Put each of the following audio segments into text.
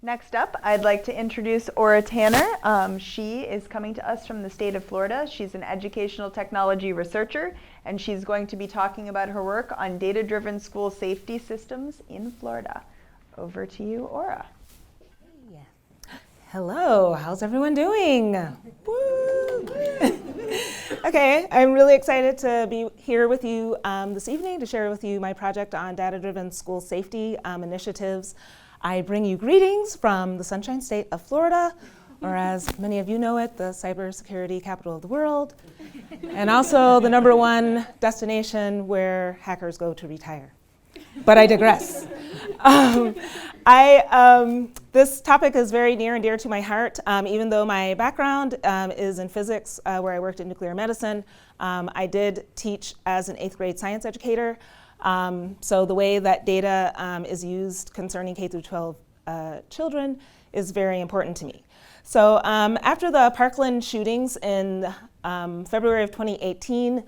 Next up, I'd like to introduce Aura Tanner. She is coming to us from the state of Florida. She's an educational technology researcher, and she's going to be talking about her work on data-driven school safety systems in Florida. Over to you, Aura. Hello, how's everyone doing? Woo! Okay, I'm really excited to be here with you this evening to share with you my project on data-driven school safety initiatives. I bring you greetings from the Sunshine State of Florida, or as many of you know it, the cybersecurity capital of the world, and also the #1 destination where hackers go to retire. But I digress. This topic is very near and dear to my heart. Even though my background is in physics, where I worked in nuclear medicine, I did teach as an 8th grade science educator. So the way that data is used concerning K through 12 children is very important to me. So after the Parkland shootings in February of 2018,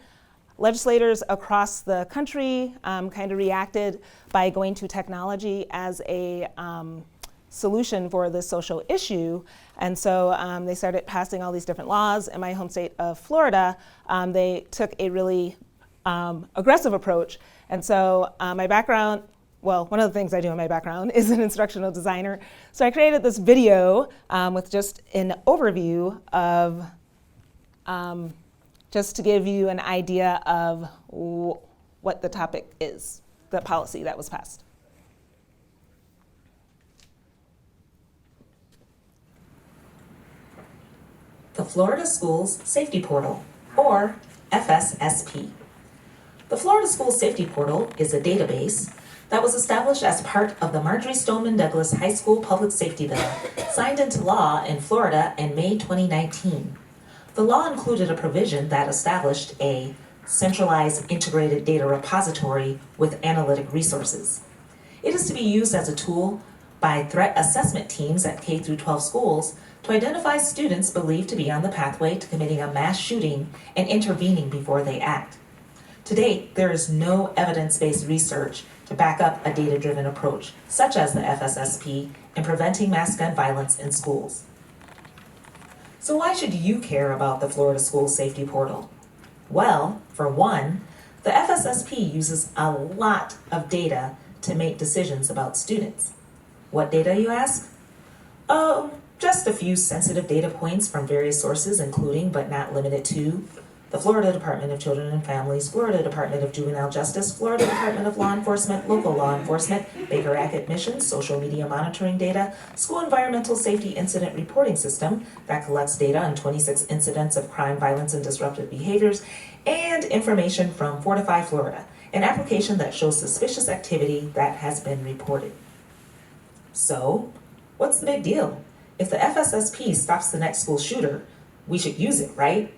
legislators across the country kind of reacted by going to technology as a solution for this social issue. And so they started passing all these different laws. In my home state of Florida, they took a really aggressive approach. And so my background, well, one of the things I do in my background is an instructional designer. So I created this video with just an overview of just to give you an idea of what the topic is, the policy that was passed. The Florida Schools Safety Portal, or FSSP. The Florida Schools Safety Portal is a database that was established as part of the Marjory Stoneman Douglas High School Public Safety Bill, signed into law in Florida in May 2019. The law included a provision that established a centralized integrated data repository with analytic resources. It is to be used as a tool by threat assessment teams at K through 12 schools to identify students believed to be on the pathway to committing a mass shooting and intervening before they act. To date, there is no evidence-based research to back up a data-driven approach, such as the FSSP, in preventing mass gun violence in schools. So why should you care about the Florida School Safety Portal? Well, for one, the FSSP uses a lot of data to make decisions about students. What data, you ask? Oh, just a few sensitive data points from various sources, including but not limited to the Florida Department of Children and Families, Florida Department of Juvenile Justice, Florida Department of Law Enforcement, local law enforcement, Baker Act admissions, social media monitoring data, school environmental safety incident reporting system that collects data on 26 incidents of crime, violence, and disruptive behaviors, and information from Fortify Florida, an application that shows suspicious activity that has been reported. So, what's the big deal? If the FSSP stops the next school shooter, we should use it, right?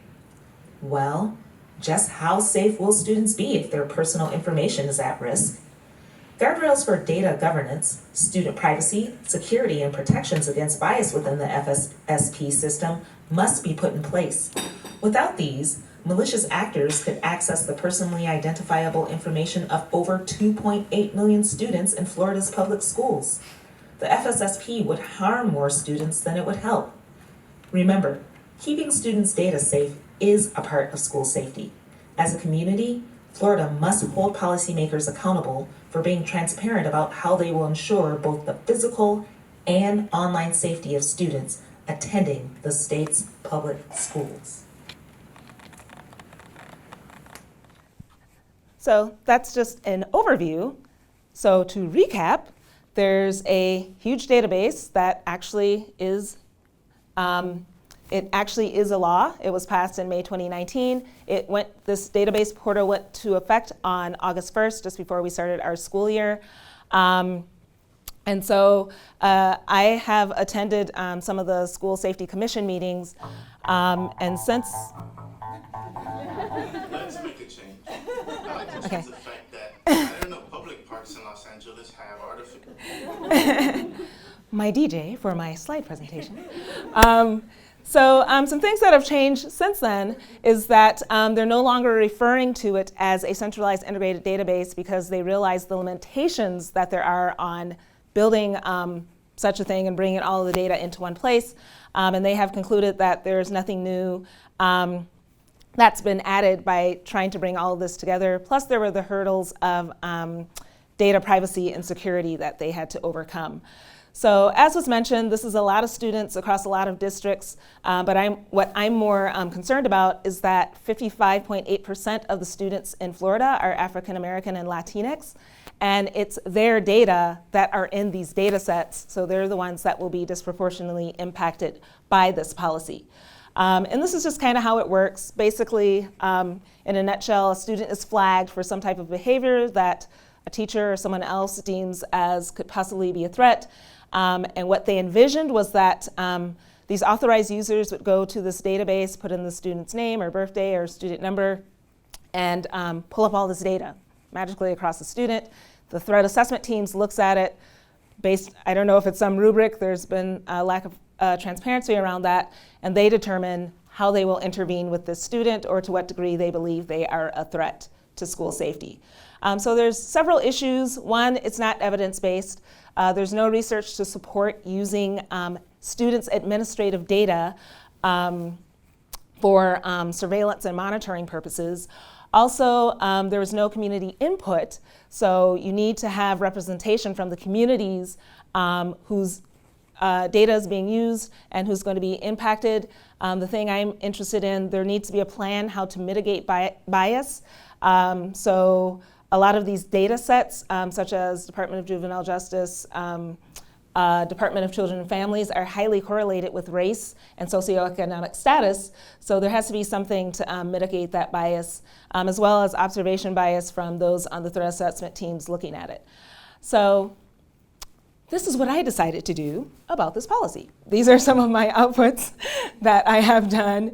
Well, just how safe will students be if their personal information is at risk? Guardrails for data governance, student privacy, security, and protections against bias within the FSSP system must be put in place. Without these, malicious actors could access the personally identifiable information of over 2.8 million students in Florida's public schools. The FSSP would harm more students than it would help. Remember, keeping students' data safe is a part of school safety. As a community, Florida must hold policymakers accountable for being transparent about how they will ensure both the physical and online safety of students attending the state's public schools. So that's just an overview. So to recap, there's a huge database that actually is a law. It was passed in May 2019. This database portal went to effect on August 1st, just before we started our school year. And so I have attended some of the School Safety Commission meetings, and since... Let's make a change. I like to Okay. change the fact that I don't know public parks in Los Angeles have artificial. My DJ for my slide presentation. So some things that have changed since then is that they're no longer referring to it as a centralized integrated database because they realize the limitations that there are on building such a thing and bringing all of the data into one place. And they have concluded that there's nothing new that's been added by trying to bring all of this together. Plus, there were the hurdles of data privacy and security that they had to overcome. So as was mentioned, this is a lot of students across a lot of districts, but what I'm more concerned about is that 55.8% of the students in Florida are African American and Latinx, and it's their data that are in these data sets, so they're the ones that will be disproportionately impacted by this policy. And this is just kind of how it works. Basically, in a nutshell, a student is flagged for some type of behavior that a teacher or someone else deems as could possibly be a threat. And what they envisioned was that these authorized users would go to this database, put in the student's name or birthday or student number, and pull up all this data magically across the student. The threat assessment teams looks at it based, I don't know if it's some rubric, there's been a lack of transparency around that, and they determine how they will intervene with this student or to what degree they believe they are a threat to school safety. So there's several issues. One, it's not evidence-based. There's no research to support using students' administrative data for surveillance and monitoring purposes. Also, there was no community input, so you need to have representation from the communities whose data is being used and who's going to be impacted. The thing I'm interested in, there needs to be a plan how to mitigate bias. So a lot of these data sets, such as Department of Juvenile Justice, Department of Children and Families, are highly correlated with race and socioeconomic status. So there has to be something to mitigate that bias, as well as observation bias from those on the threat assessment teams looking at it. So this is what I decided to do about this policy. These are some of my outputs that I have done.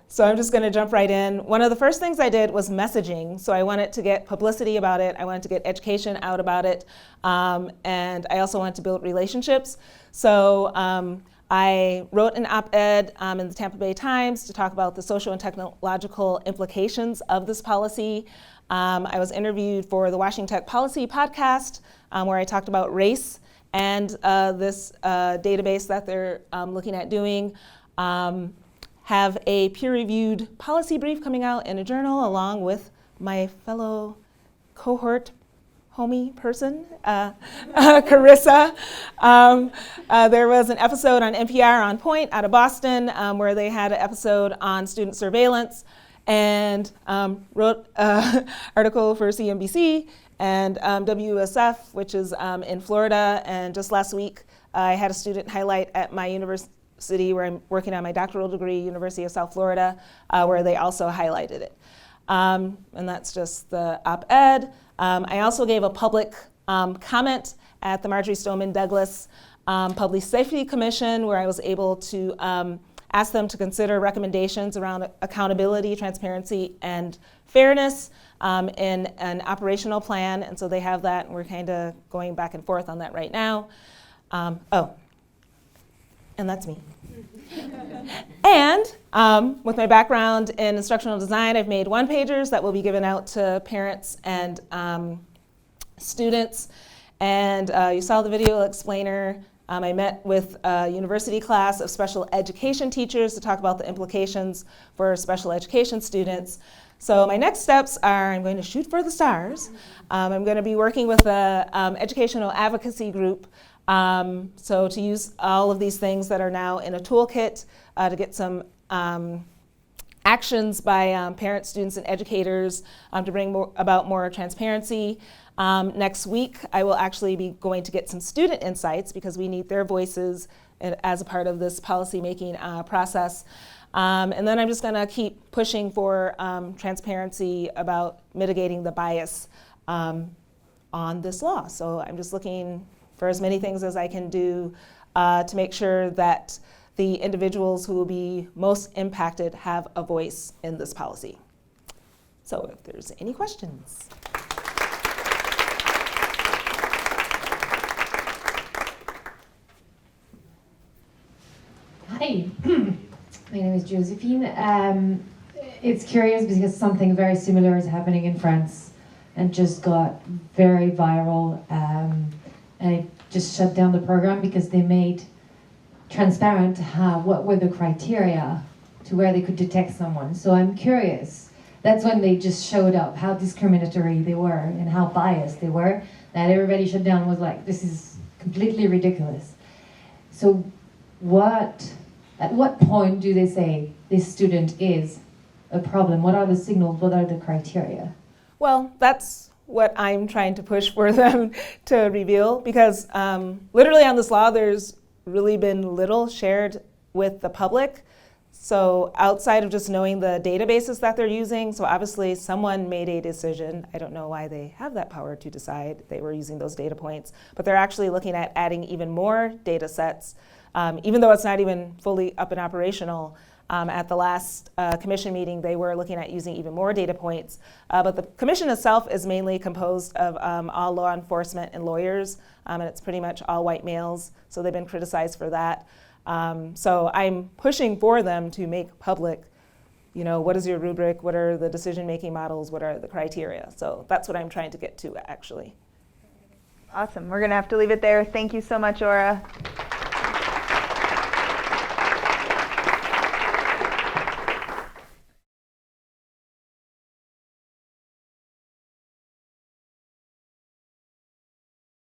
So I'm just going to jump right in. One of the first things I did was messaging. So I wanted to get publicity about it. I wanted to get education out about it. And I also wanted to build relationships. So I wrote an op-ed in the Tampa Bay Times to talk about the social and technological implications of this policy. I was interviewed for the Washington Tech Policy podcast, where I talked about race and this database that they're looking at doing. Have a peer-reviewed policy brief coming out in a journal along with my fellow cohort homie person, Carissa. There was an episode on NPR On Point out of Boston where they had an episode on student surveillance and wrote an article for CNBC and WSF, which is in Florida. And just last week, I had a student highlight at my university where I'm working on my doctoral degree, University of South Florida, where they also highlighted it. And that's just the op-ed. I also gave a public comment at the Marjorie Stoneman Douglas Public Safety Commission, where I was able to ask them to consider recommendations around accountability, transparency, and fairness in an operational plan. And so they have that, and we're kind of going back and forth on that right now. And that's me. And with my background in instructional design, I've made one-pagers that will be given out to parents and students. And you saw the video explainer. I met with a university class of special education teachers to talk about the implications for special education students. So my next steps are I'm going to shoot for the stars. I'm going to be working with an educational advocacy group. So to use all of these things that are now in a toolkit to get some actions by parents, students, and educators to bring about more transparency. Next week, I will actually be going to get some student insights because we need their voices as a part of this policy-making process. And then I'm just going to keep pushing for transparency about mitigating the bias on this law. So I'm just looking for as many things as I can do to make sure that the individuals who will be most impacted have a voice in this policy. So if there's any questions. Hi, my name is Josephine. It's curious because something very similar is happening in France and just got very viral. And it just shut down the program because they made transparent what were the criteria to where they could detect someone. So I'm curious. That's when they just showed up how discriminatory they were and how biased they were. That everybody shut down was like, this is completely ridiculous. So at what point do they say this student is a problem? What are the signals? What are the criteria? Well, that's what I'm trying to push for them to reveal, because literally on this law, there's really been little shared with the public. So outside of just knowing the databases that they're using, so obviously someone made a decision. I don't know why they have that power to decide they were using those data points, but they're actually looking at adding even more data sets, even though it's not even fully up and operational. At the last commission meeting, they were looking at using even more data points. But the commission itself is mainly composed of all law enforcement and lawyers, and it's pretty much all white males, so they've been criticized for that. So I'm pushing for them to make public, what is your rubric, what are the decision-making models, what are the criteria? So that's what I'm trying to get to, actually. Awesome. We're going to have to leave it there. Thank you so much, Aura.